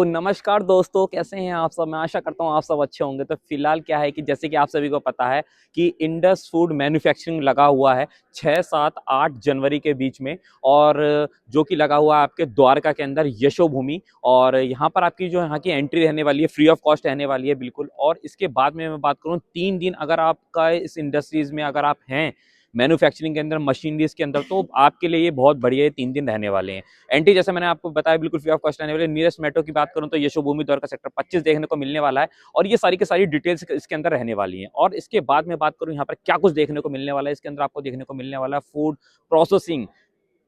तो नमस्कार दोस्तों, कैसे हैं आप सब। मैं आशा करता हूँ आप सब अच्छे होंगे। तो फिलहाल क्या है कि जैसे कि आप सभी को पता है कि इंडस फूड मैन्युफैक्चरिंग लगा हुआ है 6, 7, 8 जनवरी के बीच में, और जो कि लगा हुआ है आपके द्वारका के अंदर यशोभूमि। और यहाँ पर आपकी जो यहाँ की एंट्री रहने वाली है फ्री ऑफ कॉस्ट रहने वाली है बिल्कुल। और इसके बाद में मैं बात करूँ 3 दिन अगर आपका इस इंडस्ट्रीज में अगर आप हैं मैन्युफैक्चरिंग के अंदर, मशीनरीज के अंदर, तो आपके लिए ये बहुत बढ़िया 3 दिन रहने वाले हैं। एंट्री जैसे मैंने आपको बताया बिल्कुल फ्री ऑफ कॉस्ट रहने वाले। नियरेस्ट मेट्रो की बात करूं तो यशोभूमि द्वारका सेक्टर 25 देखने को मिलने वाला है, और ये सारी की सारी डिटेल्स इसके अंदर रहने वाली हैं। और इसके बाद में बात करूं यहाँ पर क्या कुछ देखने को मिलने वाला है, इसके अंदर आपको देखने को मिलने वाला है फूड प्रोसेसिंग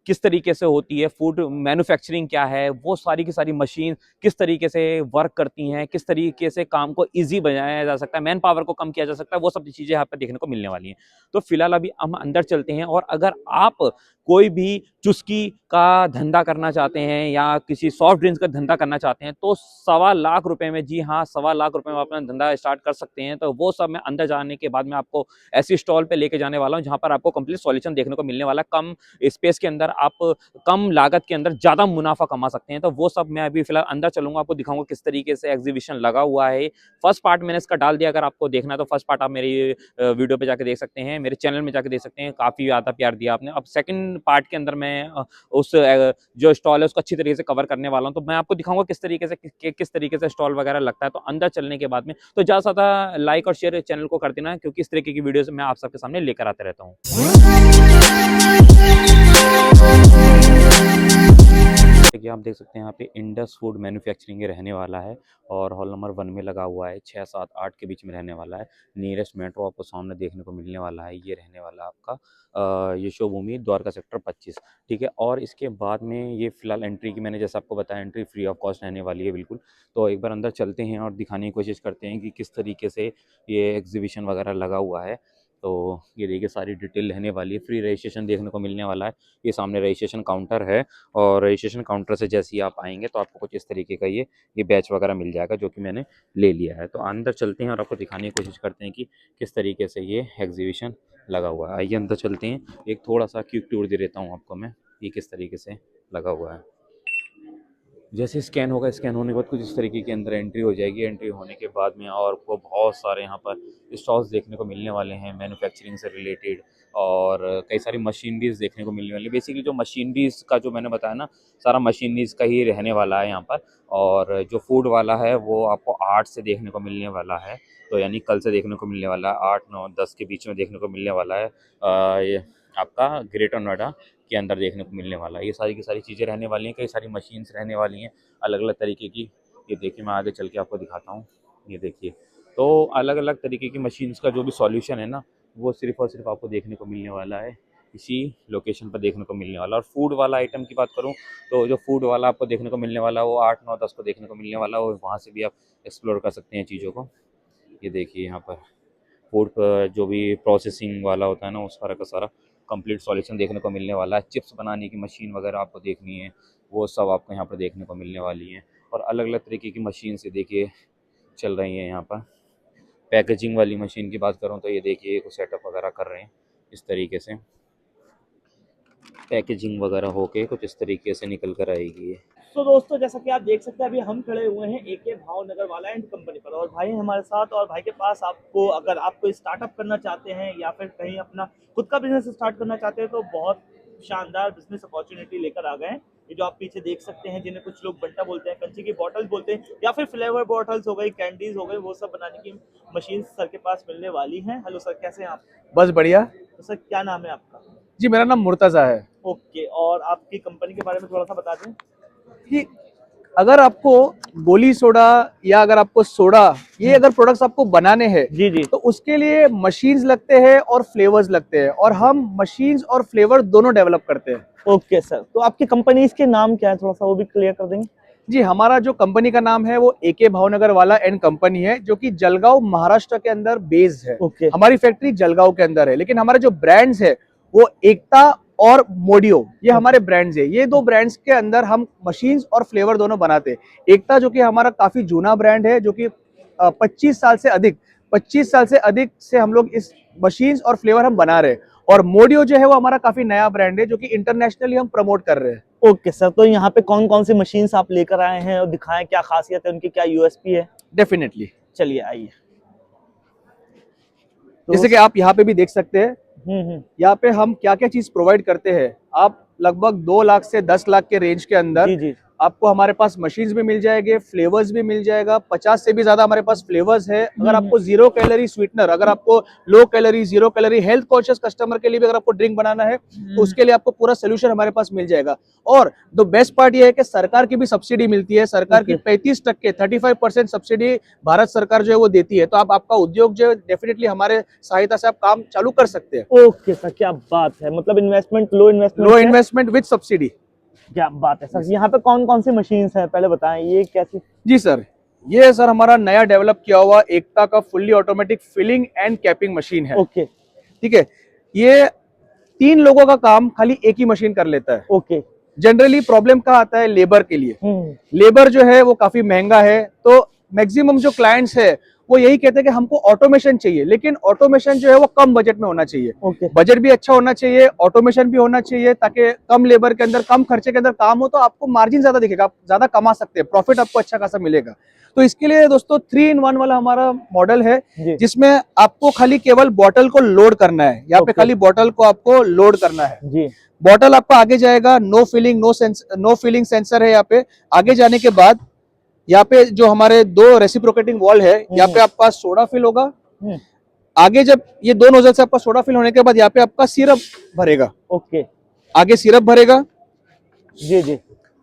किस तरीके से होती है, फूड मैन्युफैक्चरिंग क्या है, वो सारी की सारी मशीन किस तरीके से वर्क करती हैं, किस तरीके से काम को इजी बनाया जा सकता है, मैन पावर को कम किया जा सकता है, वो सब चीज़ें यहाँ पर देखने को मिलने वाली हैं। तो फिलहाल अभी हम अंदर चलते हैं। और अगर आप कोई भी चुस्की का धंधा करना चाहते हैं या किसी सॉफ्ट ड्रिंक्स का धंधा करना चाहते हैं तो 1.25 लाख रुपए में, जी हाँ 1.25 लाख रुपए में अपना धंधा स्टार्ट कर सकते हैं। तो वो सब मैं अंदर जाने के बाद में आपको ऐसी स्टॉल पे लेके जाने वाला हूँ जहाँ पर आपको कंप्लीट सॉल्यूशन देखने को मिलने वाला है। कम स्पेस के अंदर आप कम लागत के अंदर ज्यादा मुनाफा कमा सकते हैं। तो वो सब मैं अभी फिलहाल अंदर चलूंगा, आपको दिखाऊंगा किस तरीके से एग्जीबिशन लगा हुआ है। फर्स्ट पार्ट मैंने इसका डाल दिया, अगर आपको देखना है तो फर्स्ट पार्ट आप मेरी वीडियो पे जाके देख सकते हैं, मेरे चैनल में जाके देख सकते हैं। काफी ज्यादा प्यार दिया आपने। अब सेकंड पार्ट के अंदर मैं उस जो स्टॉल है उसको अच्छी तरीके से कवर करने वाला हूँ। तो मैं आपको दिखाऊंगा किस तरीके से किस तरीके से स्टॉल वगैरह लगता है। तो अंदर चलने के बाद में तो ज्यादा से ज्यादा लाइक और शेयर चैनल को कर देना, क्योंकि इस तरीके की वीडियोस मैं आप सबके सामने लेकर आता रहता हूँ। कि आप देख सकते हैं यहाँ पे इंडस फूड मैन्युफैक्चरिंग रहने वाला है, और हॉल नंबर 1 में लगा हुआ है। 6, 7, 8 के बीच में रहने वाला है। नियरेस्ट मेट्रो आपको सामने देखने को मिलने वाला है। ये रहने वाला है आपका यशोभूमि द्वारका सेक्टर 25, ठीक है। और इसके बाद में ये फिलहाल एंट्री की मैंने जैसा आपको बताया, एंट्री फ्री ऑफ कॉस्ट रहने वाली है बिल्कुल। तो एक बार अंदर चलते हैं और दिखाने की कोशिश करते हैं कि किस तरीके से ये एग्जीबिशन वगैरह लगा हुआ है। तो ये देखिए सारी डिटेल रहने वाली है। फ्री रजिस्ट्रेशन देखने को मिलने वाला है। ये सामने रजिस्ट्रेशन काउंटर है, और रजिस्ट्रेशन काउंटर से जैसे ही आप आएंगे तो आपको कुछ इस तरीके का ये बैच वगैरह मिल जाएगा, जो कि मैंने ले लिया है। तो अंदर चलते हैं और आपको दिखाने की कोशिश करते हैं कि किस तरीके से ये एग्जीबिशन लगा हुआ है। आइए अंदर चलते हैं, एक थोड़ा सा क्विक टूर दे देता हूँ आपको मैं, ये किस तरीके से लगा हुआ है। जैसे स्कैन होगा, स्कैन होने के बाद कुछ इस तरीके के अंदर एंट्री हो जाएगी। एंट्री होने के बाद में और आपको बहुत सारे यहाँ पर स्टॉल्स देखने को मिलने वाले हैं मैन्युफैक्चरिंग से रिलेटेड, और कई सारी मशीनरीज देखने को मिलने वाली है। बेसिकली जो मशीनरीज का जो मैंने बताया ना, सारा मशीनरीज का ही रहने वाला है यहाँ पर। और जो फूड वाला है वो आपको 8 से देखने को मिलने वाला है, तो यानी कल से देखने को मिलने वाला है। 8, 9, 10 के बीच में देखने को मिलने वाला है। ये आपका ग्रेटर नोएडा के अंदर देखने को मिलने वाला है। ये सारी की सारी चीज़ें रहने वाली हैं, कई सारी मशीन्स रहने वाली हैं अलग अलग तरीके की। ये देखिए मैं आगे चल के आपको दिखाता हूँ। ये देखिए, तो अलग अलग तरीके की मशीन्स का जो भी सॉल्यूशन है ना, वो सिर्फ और सिर्फ आपको देखने को मिलने वाला है इसी लोकेशन पर देखने को मिलने वाला। और फूड वाला आइटम की बात करूँ तो जो फूड वाला आपको देखने को मिलने वाला है वो 8, 9, 10 को देखने को मिलने वाला है, और वहाँ से भी आप एक्सप्लोर कर सकते हैं चीज़ों को। ये देखिए यहाँ पर फूड जो भी प्रोसेसिंग वाला होता है ना, उस सारा का सारा कंप्लीट सॉल्यूशन देखने को मिलने वाला है। चिप्स बनाने की मशीन वगैरह आपको देखनी है, वो सब आपको यहाँ पर देखने को मिलने वाली है। और अलग अलग तरीके की मशीन से देखिए चल रही है यहाँ पर। पैकेजिंग वाली मशीन की बात करूँ तो ये देखिए कुछ सेटअप वगैरह कर रहे हैं इस तरीके से, पैकेजिंग वगैरह होके कुछ इस तरीके से निकल कर आएगी ये। तो दोस्तों जैसा कि आप देख सकते हैं अभी हम खड़े हुए हैं एके भावनगर वाला एंड कंपनी पर, और भाई हमारे साथ। और भाई के पास आपको अगर आप कोई स्टार्टअप करना चाहते हैं या फिर कहीं अपना खुद का बिजनेस स्टार्ट करना चाहते हैं तो बहुत शानदार बिजनेस अपॉर्चुनिटी लेकर आ गए हैं। ये जो आप पीछे देख सकते हैं, जिन्हें कुछ लोग बंटा बोलते हैं, कंची की बॉटल्स बोलते हैं, या फिर फ्लेवर बॉटल्स हो गई, कैंडीज हो गई, वो सब बनाने की मशीन सर के पास मिलने वाली हैं। हेलो सर, कैसे हैं आप? बस बढ़िया। तो सर क्या नाम है आपका? जी मेरा नाम मुर्तज़ा है। ओके, और आपकी कंपनी के बारे में थोड़ा सा बता दें। कि अगर आपको गोली सोडा या अगर आपको सोडा, ये अगर प्रोडक्ट्स आपको बनाने हैं जी जी। तो उसके लिए मशीन्स लगते हैं और फ्लेवर्स लगते हैं, और हम मशीन्स और फ्लेवर दोनों डेवलप करते हैं। ओके सर, तो आपकी कंपनी के नाम क्या है, थोड़ा सा वो भी क्लियर कर देंगे? जी हमारा जो कंपनी का नाम है वो एके भावनगर वाला एंड कंपनी है, जो कि जलगांव महाराष्ट्र के अंदर बेस्ड है। ओके। हमारी फैक्ट्री जलगांव के अंदर है, लेकिन हमारे जो ब्रांड्स है वो एकता और मोडियो, ये हमारे ब्रांड्स है। ये 2 ब्रांड्स के अंदर हम मशीन्स और फ्लेवर दोनों बनाते हैं। एकता जो कि हमारा काफी जूना ब्रांड है, जो कि 25 साल से अधिक से हम लोग इस मशीन्स और फ्लेवर हम बना रहे हैं। और मोडियो जो है वो हमारा काफी नया ब्रांड है, जो कि इंटरनेशनली हम प्रमोट कर रहे हैं। ओके सर, तो यहाँ पे कौन कौन सी मशीन्स आप लेकर आए हैं और दिखाएं, क्या खासियत है उनकी, क्या यूएसपी है? डेफिनेटली। चलिए आइए। तो जैसे कि आप यहाँ पे भी देख सकते हैं, हम्म। यहाँ पे हम क्या क्या चीज प्रोवाइड करते हैं। आप लगभग 2 लाख से 10 लाख के रेंज के अंदर जी जी। आपको हमारे पास मशीन्स भी मिल जाएंगे, फ्लेवर्स भी मिल जाएगा। 50 से भी ज्यादा हमारे पास फ्लेवर्स है। अगर आपको 0 कैलोरी स्वीटनर, अगर आपको low calorie, 0 calorie health conscious customer के लिए भी अगर आपको ड्रिंक बनाना है तो उसके लिए आपको पूरा सोल्यूशन हमारे पास मिल जाएगा। और द बेस्ट पार्ट ये है कि सरकार की भी सब्सिडी मिलती है। सरकार की 35% 35% सब्सिडी भारत सरकार जो है वो देती है। तो आप आपका उद्योग जो है डेफिनेटली हमारे सहायता से आप काम चालू कर सकते हैं। ओके सर, क्या बात है, मतलब investment low low investment with subsidy. क्या बात है सर। यहाँ पे कौन कौन सी मशीन्स है, पहले बताएं, ये कैसी? जी सर, ये सर हमारा नया डेवलप किया हुआ एकता का fully automatic filling and capping machine है। ओके। ठीक है, ये 3 लोगों का काम खाली एक ही मशीन कर लेता है। ओके। जनरली प्रॉब्लम कहाँ आता है? लेबर के लिए। हम्म। लेबर जो है वो काफी महंगा है, तो मैक्सिमम जो क्लाइंट्स है वो यही कहते हैं कि हमको ऑटोमेशन चाहिए, लेकिन ऑटोमेशन जो है वो कम बजट में होना चाहिए। ओके। बजट भी अच्छा होना चाहिए, ऑटोमेशन भी होना चाहिए, ताकि कम लेबर के अंदर, कम खर्चे के अंदर काम हो, तो आपको मार्जिन ज्यादा दिखेगा, आप ज्यादा कमा सकते हैं, प्रॉफिट आपको अच्छा खासा मिलेगा। तो इसके लिए दोस्तों 3-in-1 वाला हमारा मॉडल है, जिसमें आपको खाली केवल बॉटल को लोड करना है। यहाँ पे खाली बॉटल को आपको लोड करना है जी। बॉटल आपका आगे जाएगा, नो फीलिंग सेंसर है। यहाँ पे आगे जाने के बाद यहाँ पे जो हमारे 2 रेसिप्रोकेटिंग वॉल है, यहाँ पे आपका सोडा फिल होगा। आगे जब ये 2 नोजल से आपका सोडा फिल होने के बाद यहाँ पे आपका सिरप भरेगा। ओके, आगे सिरप भरेगा। जी जी,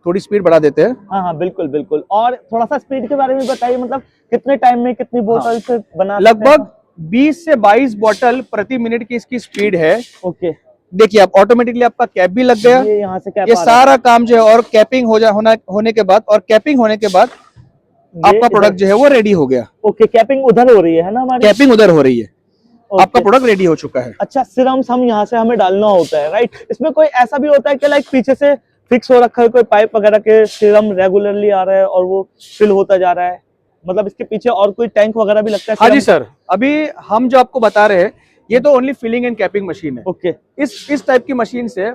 थोड़ी स्पीड बढ़ा देते हैं। हाँ हाँ बिल्कुल बिल्कुल। और थोड़ा सा स्पीड के बारे में बताइए, मतलब कितने टाइम में कितनी बोतल से बना? लगभग 20 से 22 बोतल प्रति मिनट की इसकी स्पीड है। ओके, देखिए आप ऑटोमेटिकली आपका कैप भी लग गया। ये यहाँ से कैप ये सारा काम जो है, और कैपिंग होने के बाद, और कैपिंग होने के बाद आपका प्रोडक्ट जो है वो रेडी हो गया। ओके, कैपिंग उधर हो रही है ना हमारी? कैपिंग उधर हो रही है, आपका प्रोडक्ट रेडी हो चुका है। अच्छा, सिरम्स हम यहाँ से हमें डालना होता है, राइट? इसमें कोई ऐसा भी होता है कि लाइक पीछे से फिक्स हो रखा है कोई पाइप वगैरह के, सिरम रेगुलरली आ रहा है और वो फिल होता जा रहा है, मतलब इसके पीछे और कोई टैंक वगैरह भी लगता है? हाँ जी सर, अभी हम जो आपको बता रहे हैं ये तो only filling and capping machine है। ओके, इस टाइप की मशीन से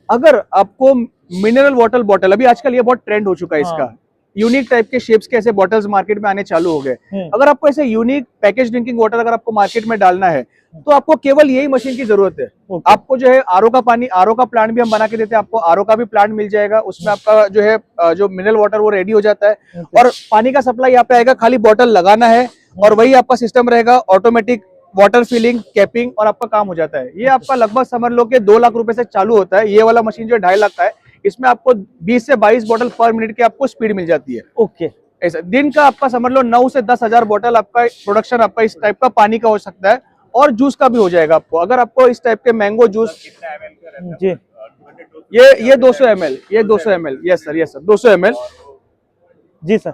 अगर आपको मिनरल वाटर बॉटल, अभी आजकल ये बहुत ट्रेंड हो चुका है इसका, यूनिक टाइप के शेप्स के ऐसे बॉटल्स मार्केट में आने चालू हो गए। अगर आपको ऐसे यूनिक पैकेज ड्रिंकिंग वाटर अगर आपको मार्केट में डालना है तो आपको केवल यही मशीन की जरूरत है। आपको जो है आरओ का पानी, आरओ का प्लांट भी हम बना के देते हैं, आपको आरओ का भी प्लांट मिल जाएगा। उसमें आपका जो है जो मिनरल वाटर वो रेडी हो जाता है, और पानी का सप्लाई यहाँ पे आएगा, खाली बॉटल लगाना है और वही आपका सिस्टम रहेगा, ऑटोमेटिक वाटर फिलिंग, कैपिंग, और आपका काम हो जाता है। ये आपका लगभग समझ लो कि 2 लाख रुपए से चालू होता है। ये वाला मशीन जो है 2.5 लाख का है। इसमें आपको 20 से 22 बोतल पर मिनट की आपको स्पीड मिल जाती है। ओके, ऐसा दिन का आपका समझ लो 9 से 10 हजार बोतल आपका प्रोडक्शन आपका इस टाइप का पानी का हो सकता है, और जूस का भी हो जाएगा आपको। अगर आपको इस टाइप के मैंगो जूस जी, ये 200 ml, ये 200 ml, यस सर 200 ml जी सर।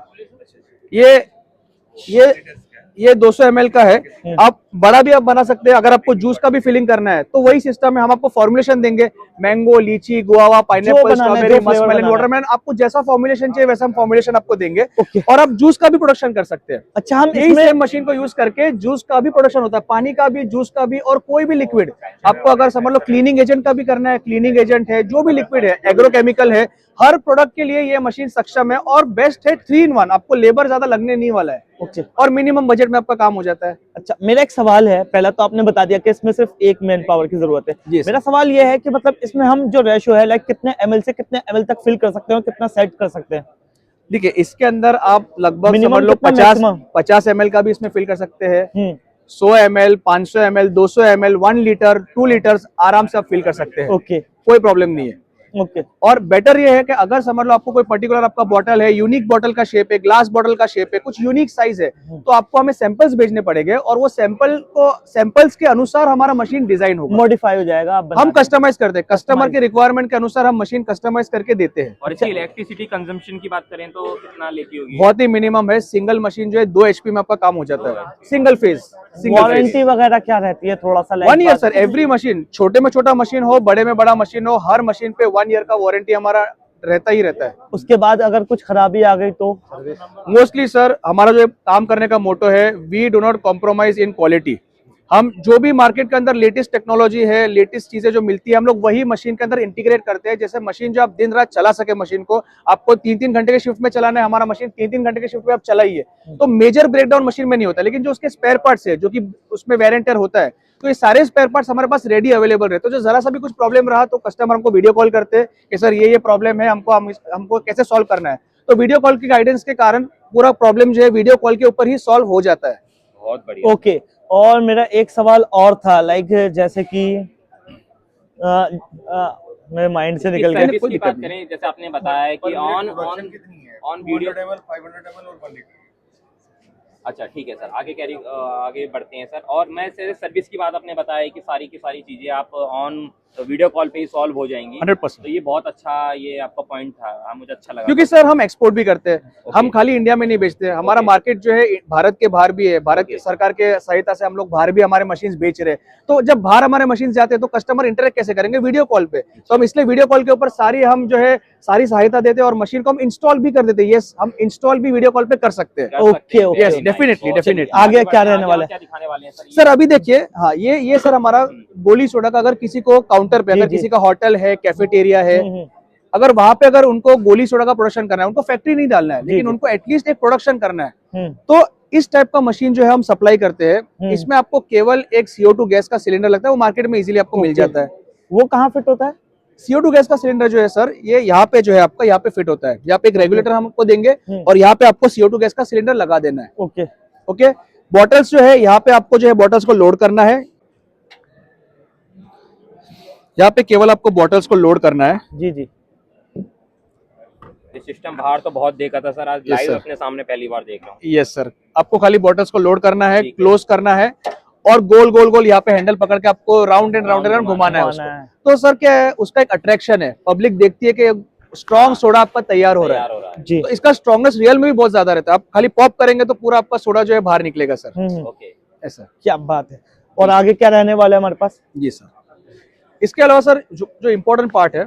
ये 200 ml का है। आप बड़ा भी आप बना सकते हैं। अगर आपको जूस का भी फिलिंग करना है तो वही सिस्टम है, हम आपको फॉर्मुलेशन देंगे, मैंगो, लीची, guava, pineapple, strawberry, muskmelon, watermelon, आपको जैसा फॉर्मुलेशन चाहिए वैसा हम फॉर्मुलेशन आपको देंगे। और आप जूस का भी प्रोडक्शन कर सकते हैं। अच्छा, हम यही सेम मशीन को यूज करके जूस का भी प्रोडक्शन होता है, पानी का भी, जूस का भी, और कोई भी लिक्विड आपको अगर समझ लो क्लीनिंग एजेंट का भी करना है, क्लीनिंग एजेंट है, जो भी लिक्विड है, एग्रोकेमिकल है, हर प्रोडक्ट के लिए ये मशीन सक्षम है। और बेस्ट है 3-in-1, आपको लेबर ज्यादा लगने नहीं वाला है। ओके, और मिनिमम बजट में आपका काम हो जाता है। अच्छा, मेरा एक सवाल है, पहला तो आपने बता दिया कि इसमें सिर्फ एक मैन पावर की जरूरत है। मेरा सवाल ये है कि मतलब इसमें हम जो रेशो है, लाइक कितने ml से कितने ml तक फिल कर सकते हैं, कितना सेट कर सकते हैं? देखिए, इसके अंदर आप लगभग समझ लो 50 ml का भी इसमें फिल कर सकते हैं, 100 ml, 500 ml, 200 ml, 1 litre, 2 litres आराम से आप फिल कर सकते हैं। ओके, कोई प्रॉब्लम नहीं है। ओके, और बेटर ये है कि अगर समझ लो आपको कोई पर्टिकुलर आपका बॉटल है, यूनिक बॉटल का शेप है, ग्लास बॉटल का शेप है, कुछ यूनिक साइज है, तो आपको हमें सैंपल्स भेजने पड़ेंगे, और वो सैंपल्स के अनुसार हमारा मशीन डिजाइन होगा, मॉडिफाई हो जाएगा। हम कस्टमाइज करते हैं, कस्टमर के रिक्वायरमेंट के अनुसार हम मशीन कस्टमाइज करके देते हैं। और इसकी इलेक्ट्रिसिटी कंजम्पशन की बात करें तो कितना लेती होगी? बहुत ही मिनिमम है। सिंगल मशीन जो है 2 HP में आपका काम हो जाता है, सिंगल फेज। वारंटी वगैरह क्या रहती है? थोड़ा सा 1 ईयर सर, एवरी मशीन, छोटे में छोटा मशीन हो, बड़े में बड़ा मशीन हो, हर मशीन पे 1 ईयर का वारंटी हमारा रहता ही रहता है। उसके बाद अगर कुछ खराबी आ गई तो? मोस्टली सर हमारा जो काम करने का मोटो है, we do not compromise in quality. हम जो भी मार्केट के अंदर लेटेस्ट टेक्नोलॉजी है, लेटेस्ट चीजें जो मिलती है, हम लोग वही मशीन के अंदर इंटीग्रेट करते हैं। जैसे मशीन जो आप दिन रात चला सके, मशीन को आपको 3-3 घंटे के शिफ्ट में चलाना है, हमारा मशीन 3-3 घंटे के शिफ्ट में आप चलाइए, तो मेजर ब्रेकडाउन मशीन में नहीं होता। लेकिन जो उसके स्पेयर पार्ट्स है, जो कि उसमें वेर एंड टेयर होता है, तो ये सारे स्पेयर पार्ट्स हमारे पास रेडी अवेलेबल रहते हैं। तो जो जरा सा भी कुछ प्रॉब्लम रहा तो कस्टमर हमको वीडियो कॉल करते हैं कि सर ये प्रॉब्लम है, हमको कैसे सॉल्व करना है। तो वीडियो कॉल की गाइडेंस के कारण पूरा प्रॉब्लम जो है वीडियो कॉल के ऊपर ही सॉल्व हो जाता है। बहुत बढ़िया। ओके, और मेरा एक सवाल और था, लाइक जैसे कि मेरे माइंड से निकल गया। सर्विस की बात करें, जैसे आपने बताया है कि ऑन वीडियो 500 ml और 1 लीटर। अच्छा ठीक है सर, आगे बढ़ते हैं सर। और मैं सर्विस की बात आपने बताया कि सारी की सारी चीजें आप ऑन वीडियो कॉल पे ही सॉल्व हो जाएंगी 100%। तो ये बहुत अच्छा, ये आपका पॉइंट था, मुझे अच्छा लगा। क्योंकि सर हम एक्सपोर्ट भी करते हैं, हम खाली इंडिया में नहीं बेचते। हमारा मार्केट जो है भारत के बाहर भी है। भारत की सरकार के सहायता से हम लोग बाहर भी हमारे मशीन बेच रहे हैं। तो जब बाहर हमारे मशीन जाते हैं तो कस्टमर इंटरेक्ट कैसे करेंगे? वीडियो कॉल पे। तो हम इसलिए वीडियो कॉल के ऊपर हम जो है सारी सहायता देते हैं और मशीन को हम इंस्टॉल भी कर देते हैं। यस, हम इंस्टॉल भी वीडियो कॉल पे कर सकते हैं। Okay okay, yes, definitely. आगे क्या रहने वाला है? क्या दिखाने वाले हैं सर? सर अभी देखिए, हाँ ये सर हमारा गोली सोडा का, अगर किसी को काउंटर पे, अगर किसी का होटल है, कैफेटेरिया है, अगर वहां पे अगर उनको गोली सोडा का प्रोडक्शन करना है, उनको फैक्ट्री नहीं डालना है, लेकिन उनको एटलीस्ट एक प्रोडक्शन करना है, तो इस टाइप का मशीन जो है हम सप्लाई करते हैं। इसमें आपको केवल एक CO2 गैस का सिलेंडर लगता है, वो मार्केट में इजीली आपको मिल जाता है। वो कहाँ फिट होता है? CO2 गैस का सिलेंडर जो है सर, ये यहाँ पे जो है आपका यहाँ पे फिट होता है। यहाँ पे एक रेगुलेटर हम आपको देंगे और यहाँ पे आपको CO2 गैस का सिलेंडर लगा देना है। ओके ओके, बॉटल्स जो है यहाँ पे आपको जो है बॉटल्स को लोड करना है। यहाँ पे केवल आपको बॉटल्स को लोड करना है। जी जी। ये सिस्टम बाहर तो बहुत देखा था सर, आज लाइव अपने सामने पहली बार देख रहा हूँ। यस सर, आपको खाली बॉटल्स को लोड करना है, ठीक है। क्लोज करना है और गोल गोल गोल यहाँ पे हैंडल पकड़ के आपको राउंड एंड राउंड घुमाना है उसको। तो सर क्या है, उसका एक अट्रैक्शन है, पब्लिक देखती है कि स्ट्रॉन्ग सोडा आपका तैयार हो रहा है जी। तो इसका स्ट्रॉन्गनेस रियल में भी बहुत ज्यादा रहता है। आप खाली पॉप करेंगे तो पूरा आपका सोडा जो है बाहर निकलेगा सर। ओके, ऐसा क्या बात है। और आगे क्या रहने वाला है हमारे पास? जी सर, इसके अलावा सर जो इम्पोर्टेंट पार्ट है,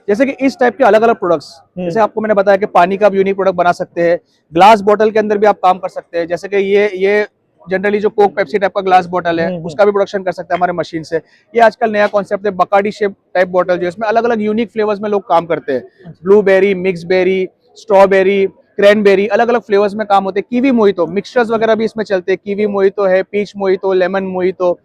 जैसे कि इस टाइप के अलग अलग प्रोडक्ट्स, जैसे आपको मैंने बताया कि पानी का भी यूनिक प्रोडक्ट बना सकते हैं, ग्लास बोतल के अंदर भी आप काम कर सकते हैं। जैसे कि ये जनरली जो कोक पेप्सी टाइप का ग्लास बोतल है, उसका भी प्रोडक्शन कर सकते हैं हमारे मशीन से। ये आजकल नया कॉन्सेप्ट है, बकाडी शेप टाइप बोतल, जो इसमें अलग अलग यूनिक फ्लेवर्स में लोग काम करते हैं। Blueberry, mix berry, strawberry, cranberry, अलग अलग फ्लेवर्स में काम होते हैं। कीवी मोहितो मिक्सचर्स वगैरह भी इसमें चलते हैं। कीवी मोहितो है, पीच मोहितो, लेमन मोहितो,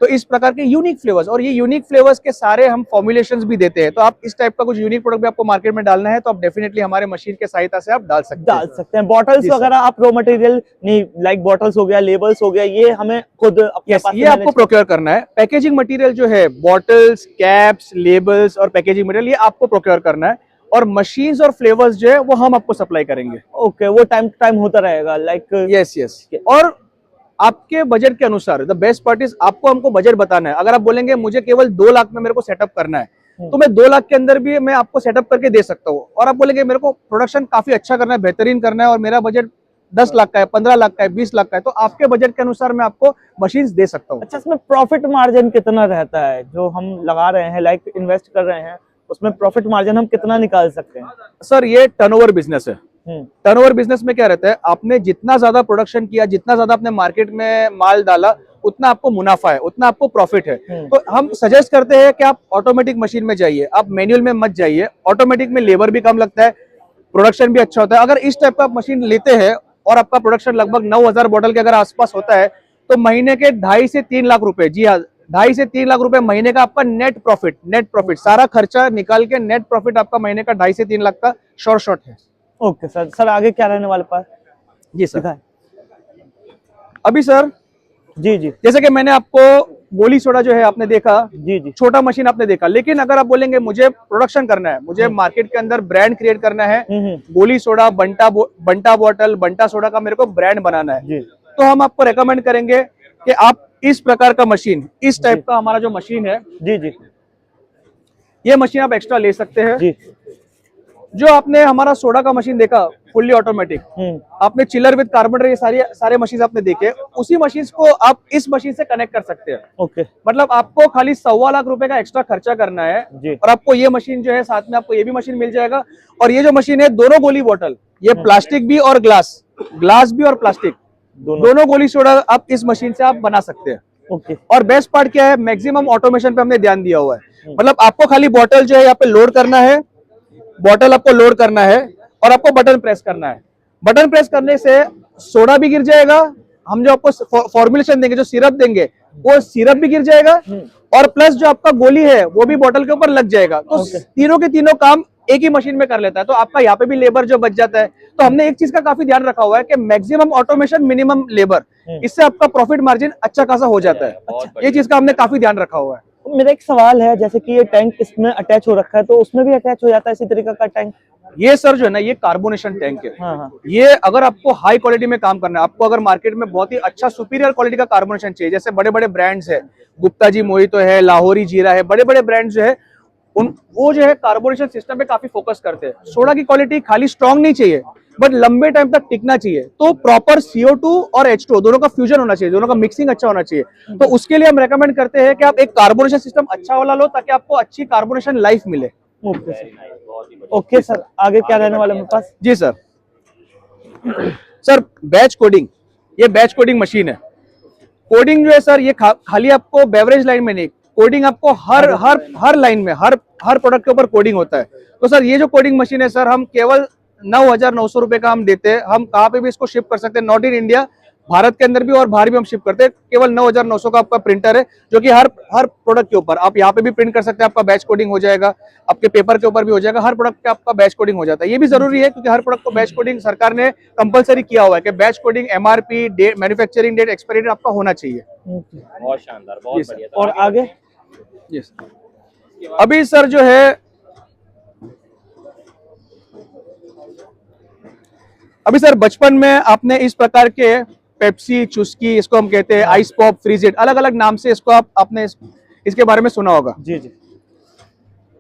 तो इस प्रकार के यूनिक फ्लेवर्स, और ये यूनिक फ्लेवर्स के सारे हम फॉर्मुलेशंस भी देते हैं। तो आप इस टाइप का कुछ यूनिक प्रोडक्ट भी आपको मार्केट में डालना है तो आप डेफिनेटली हमारे मशीन के सहायता से आप डाल सकते हैं। बॉटल्स वगैरह आप रॉ मटेरियल नहीं, लाइक बॉटल्स हो गया, लेबल्स हो गया, ये हमें खुद अपने पास ये आपको प्रोक्योर करना है। पैकेजिंग मटेरियल जो है, बॉटल्स, कैप्स, लेबल्स और पैकेजिंग मटेरियल, ये आपको प्रोक्योर करना है और मशीन्स और फ्लेवर्स जो है वो हम आपको सप्लाई करेंगे। ओके, वो टाइम टू टाइम होता रहेगा, लाइक यस। और आपके बजट के अनुसार, द बेस्ट पार्ट इज आपको हमको बजट बताना है। अगर आप बोलेंगे मुझे केवल 2 लाख में मेरे को सेटअप करना है, तो मैं 2 लाख के अंदर भी मैं आपको सेटअप करके दे सकता हूँ। और आप बोलेंगे मेरे को प्रोडक्शन काफी अच्छा करना है, बेहतरीन करना है और मेरा बजट 10 लाख का है, 15 लाख का है, 20 लाख का है, तो आपके बजट के अनुसार मैं आपको मशीन्स दे सकता हूँ। अच्छा, इसमें प्रॉफिट मार्जिन कितना रहता है जो हम लगा रहे हैं, लाइक इन्वेस्ट कर रहे हैं, उसमें प्रॉफिट मार्जिन हम कितना निकाल सकते हैं? सर ये टर्नओवर बिजनेस है। टर्नओवर बिजनेस में क्या रहता है, आपने जितना ज्यादा प्रोडक्शन किया, जितना ज्यादा आपने मार्केट में माल डाला, उतना आपको मुनाफा है, उतना आपको प्रॉफिट है। तो हम सजेस्ट करते हैं कि आप ऑटोमेटिक मशीन में जाइए, आप मैनुअल में मत जाइए। ऑटोमेटिक में लेबर भी कम लगता है, प्रोडक्शन भी अच्छा होता है। अगर इस टाइप का आप मशीन लेते हैं और आपका प्रोडक्शन लगभग 9,000 बोतल के अगर आसपास होता है, तो महीने के 2.5 से 3 लाख रुपए, जी हाँ, 2.5 से 3 लाख रुपए महीने का आपका नेट प्रॉफिट, सारा खर्चा निकाल के नेट प्रॉफिट आपका महीने का 2.5 से 3 लाख का शॉर्ट है। ओके सर, आगे क्या रहने वाले पास? जी सर, अभी सर जी, जैसे कि मैंने आपको गोली सोडा जो है आपने देखा, जी, छोटा मशीन आपने देखा, लेकिन अगर आप बोलेंगे मुझे प्रोडक्शन करना है, मुझे मार्केट के अंदर ब्रांड क्रिएट करना है, गोली सोडा, बंटा बॉटल, बंटा सोडा का मेरे को ब्रांड बनाना है, तो हम आपको रेकमेंड करेंगे कि आप इस प्रकार का मशीन, इस टाइप का हमारा जो मशीन है, जी, ये मशीन आप एक्स्ट्रा ले सकते हैं। जी। जो आपने हमारा सोडा का मशीन देखा फुल्ली ऑटोमेटिक, आपने चिलर विद कार्बोनेटर, ये सारे मशीन आपने देखे, उसी मशीन को आप इस मशीन से कनेक्ट कर सकते हैं। ओके, मतलब आपको खाली 1.25 लाख रुपए का एक्स्ट्रा खर्चा करना है और आपको ये मशीन जो है साथ में आपको ये भी मशीन मिल जाएगा। और ये जो मशीन है, दोनों गोली बोतल, ये प्लास्टिक भी और ग्लास भी और प्लास्टिक दोनों गोली सोडा आप इस मशीन से आप बना सकते हैं। ओके। और बेस्ट पार्ट क्या है, मैक्सिमम ऑटोमेशन पे हमने ध्यान दिया हुआ है। मतलब आपको खाली बॉटल जो है यहाँ पे लोड करना है, बॉटल आपको लोड करना है और आपको बटन प्रेस करना है। बटन प्रेस करने से सोडा भी गिर जाएगा, हम जो आपको फॉर्मुलेशन देंगे, जो सिरप देंगे, वो सिरप भी गिर जाएगा और प्लस जो आपका गोली है वो भी बॉटल के ऊपर लग जाएगा। तो तीनों के तीनों काम एक ही मशीन में कर लेता है, तो आपका यहाँ पे भी लेबर जो बच जाता है। तो हमने एक चीज का काफी ध्यान रखा हुआ है कि मैक्सिमम ऑटोमेशन मिनिमम लेबर, इससे आपका प्रॉफिट मार्जिन अच्छा खासा हो जाता है। ये चीज का हमने काफी ध्यान रखा हुआ है। मेरा एक सवाल है, जैसे कि ये टैंक इसमें अटैच हो रखा है, तो उसमें भी अटैच हो जाता है इसी तरीके का टैंक? ये सर जो है ना, ये कार्बोनेशन टैंक है। हाँ हाँ। ये अगर आपको हाई क्वालिटी में काम करना है, आपको अगर मार्केट में बहुत ही अच्छा सुपीरियर क्वालिटी का कार्बोनेशन चाहिए, जैसे बड़े बड़े ब्रांड्स है, गुप्ता जी मोहितो है, लाहौरी जीरा है, बड़े बड़े ब्रांड्स जो है वो जो है कार्बोनेशन सिस्टम पे काफी फोकस करते हैं। सोडा की क्वालिटी खाली स्ट्रॉन्ग नहीं चाहिए बट लंबे टाइम तक टिकना चाहिए, तो प्रॉपर CO2 और H2O दोनों का फ्यूजन होना चाहिए, दोनों का मिक्सिंग अच्छा होना चाहिए। तो उसके लिए हम रेकमेंड करते हैं कि आप एक कार्बोनेशन सिस्टम अच्छा वाला लो, ताकि आपको अच्छी कार्बोनेशन लाइफ मिले। Okay sir. ओके सर, आगे क्या रहने वाला है मेरे पास? जी सर। सर बैच कोडिंग, ये बैच कोडिंग मशीन है। कोडिंग जो है सर, ये खाली आपको बेवरेज लाइन में नहीं, कोडिंग आपको हर लाइन में, हर प्रोडक्ट के ऊपर कोडिंग होता है। तो सर ये जो कोडिंग मशीन है सर, हम केवल 9,900 रुपए का हम देते हैं। हम कहाँ पे भी इसको शिप कर सकते हैं, नॉट इन इंडिया, भारत के अंदर भी और बाहर भी हम शिप करते हैं। केवल 9,900 का आपका प्रिंटर है, जो कि हर प्रोडक्ट के ऊपर आप यहाँ पे भी प्रिंट कर सकते हैं, आपका बैच कोडिंग हो जाएगा, आपके पेपर के ऊपर भी हो जाएगा, हर प्रोडक्ट पे आपका बैच कोडिंग हो जाता है। ये भी जरूरी है क्योंकि हर प्रोडक्ट को बैच कोडिंग सरकार ने कंपलसरी किया हुआ है कि batch coding, MRP date, manufacturing date, expiry date आपका होना चाहिए। बहुत शानदार, बहुत बढ़िया। और आगे? यस, अभी सर जो है, अभी सर बचपन में आपने इस प्रकार के पेप्सी, चुस्की, इसको हम कहते हैं आइस पॉप, फ्रीजेट, अलग अलग नाम से इसको आपने इसके बारे में सुना होगा। जी जी।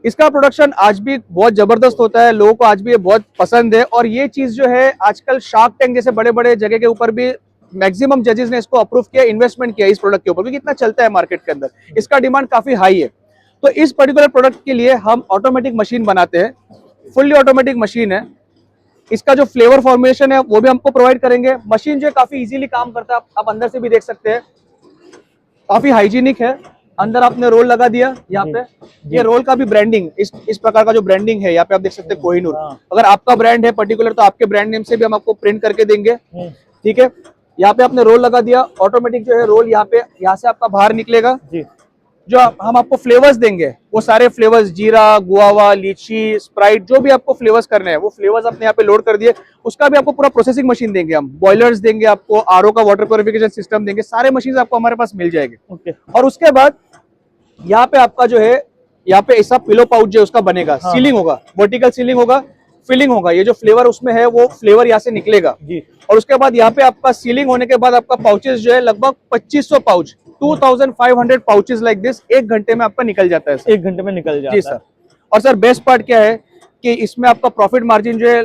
इसका प्रोडक्शन आज भी बहुत जबरदस्त होता है, लोगों को आज भी ये बहुत पसंद है। और ये चीज जो है आजकल शार्क टैंक जैसे बड़े बड़े जगह के ऊपर भी मैक्सिमम जजेस ने इसको अप्रूव किया, इन्वेस्टमेंट किया इस प्रोडक्ट के ऊपर, क्योंकि इतना चलता है मार्केट के अंदर, इसका डिमांड काफी हाई है। तो इस पर्टिकुलर प्रोडक्ट के लिए हम ऑटोमेटिक मशीन बनाते हैं, फुल्ली ऑटोमेटिक मशीन है। इसका जो फ्लेवर फॉर्मुलेशन है वो भी हमको प्रोवाइड करेंगे। मशीन जो है काफी इजीली काम करता है, आप अंदर से भी देख सकते हैं, काफी हाइजीनिक है। अंदर आपने रोल लगा दिया, यहाँ पे ये रोल का भी ब्रांडिंग, इस प्रकार का जो ब्रांडिंग है यहाँ पे आप देख सकते हैं कोहिनूर। अगर आपका ब्रांड है पर्टिकुलर तो आपके ब्रांड नेम से भी हम आपको प्रिंट करके देंगे। ठीक है, यहाँ पे आपने रोल लगा दिया, ऑटोमेटिक जो है रोल यहाँ से आपका बाहर निकलेगा। जो हम आपको फ्लेवर्स देंगे वो सारे फ्लेवर्स, जीरा, गुआवा, लीची, स्प्राइट, जो भी आपको फ्लेवर्स करने हैं वो फ्लेवर्स आपने यहाँ पे लोड कर दिए। उसका भी आपको पूरा प्रोसेसिंग मशीन देंगे, हम बॉयलर्स देंगे आपको, RO का वाटर प्योरिफिकेशन सिस्टम देंगे, सारे मशीन आपको हमारे पास मिल जाएंगे। और उसके बाद यहाँ पे आपका जो है, यहाँ पे ऐसा पिलो पाउच जो उसका बनेगा, सीलिंग होगा, वर्टिकल सीलिंग होगा, फिलिंग होगा, ये जो फ्लेवर उसमें है वो फ्लेवर यहाँ से निकलेगा जी। और उसके बाद यहाँ पे आपका सीलिंग होने के बाद आपका पाउचेस जो है लगभग 2500 पाउच, 2500 पाउचेस लाइक दिस 1 घंटे में आपका निकल जाता है। 1 घंटे में निकल जाता है। जी सर। और सर बेस्ट पार्ट क्या है कि इसमें आपका प्रॉफिट मार्जिन जो है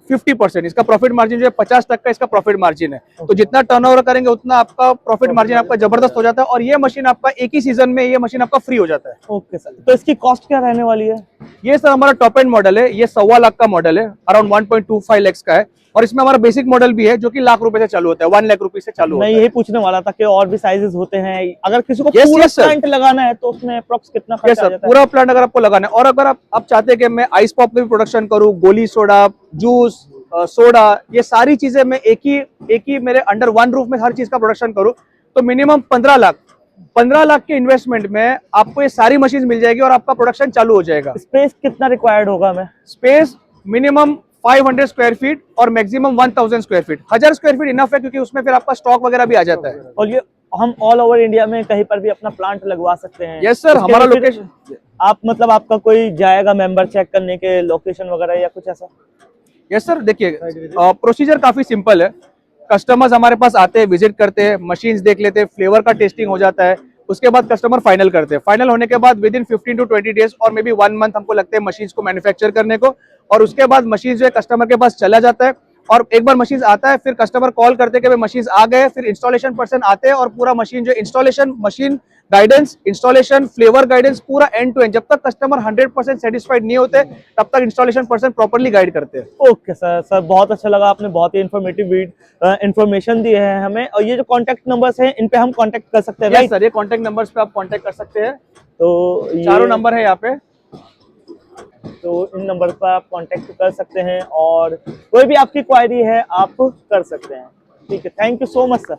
50%, इसका प्रॉफिट मार्जिन जो है 50% का इसका प्रॉफिट मार्जिन है। तो जितना टर्नओवर करेंगे उतना आपका प्रॉफिट मार्जिन आपका जबरदस्त हो जाता है। और ये मशीन आपका एक ही सीजन में ये मशीन आपका फ्री हो जाता है। ओके सर, तो इसकी कॉस्ट क्या रहने वाली है? ये सर हमारा टॉप एंड मॉडल है, ये 1.25 लाख का मॉडल है, अराउंड 1.25 लाख का है। और इसमें हमारा बेसिक मॉडल भी है जो कि लाख रुपए से चालू होता है, 1 लाख रुपए से चालू होता है। मैं यही पूछने वाला था कि और भी साइजेस होते हैं, अगर किसी को पूरा प्लांट लगाना है तो उसमें अप्रॉक्स कितना खर्चा आ जाता है? पूरा प्लांट अगर आपको लगाना है और अगर आप चाहते हैं कि मैं आइस पॉप में भी प्रोडक्शन करूँ, गोली सोडा, जूस, सोडा, ये सारी चीजें मैं एक ही मेरे अंडर 1 रूफ में हर चीज का प्रोडक्शन करूँ, तो मिनिमम 15 लाख के इन्वेस्टमेंट में आपको ये सारी मशीन मिल जाएगी और आपका प्रोडक्शन चालू हो जाएगा। स्पेस कितना रिक्वायर्ड होगा? मैं स्पेस मिनिमम 500 स्क्वायर फीट और maximum 1000 square feet. 1000 square feet enough है क्योंकि उसमें फिर आपका स्टॉक वगैरह भी आ जाता है। और ये हम ऑल ओवर इंडिया में कहीं पर भी अपना प्लांट लगवा सकते हैं? यस सर, हमारा लोकेशन आप मतलब आपका कोई जाएगा मेंबर चेक करने के लोकेशन वगैरह या कुछ ऐसा? यस सर, देखिए प्रोसीजर काफी सिंपल है। कस्टमर्स हमारे पास आते हैं, विजिट करते हैं, मशीन्स देख लेते हैं, फ्लेवर का टेस्टिंग हो जाता है, उसके बाद कस्टमर फाइनल करते हैं। फाइनल होने के बाद विद इन 15 to 20 डेज और मे बी 1 मंथ हमको लगते हैं मशीन्स को मैन्युफैक्चर करने को। और उसके बाद मशीन जो है कस्टमर के पास चला जाता है और एक बार मशीन आता है फिर कस्टमर कॉल करते हैं कि भाई मशीन आ गए, फिर इंस्टॉलेशन पर्सन आते हैं और पूरा मशीन जो installation, machine guidance, installation, flavour guidance, पूरा एंड टू एंड, जब तक कस्टमर 100% सेटिस्फाइड नहीं होते तब तक इंस्टॉलेशन पर्सन प्रॉपर्ली गाइड करते हैं। ओके सर, सर बहुत अच्छा लगा, आपने बहुत ही इन्फॉर्मेटिव इन्फॉर्मेशन दी है हमें। और ये जो कॉन्टैक्ट नंबर्स हैं इन पे हम कॉन्टैक्ट कर सकते हैं, यस राइट? सर, ये कॉन्टैक्ट नंबर्स पे आप कॉन्टैक्ट कर सकते हैं, तो चारों नंबर है यहाँ पे। तो इन नंबर पर आप कांटेक्ट कर सकते हैं और कोई भी आपकी क्वायरी है आप कर सकते हैं। ठीक है, thank you so much sir.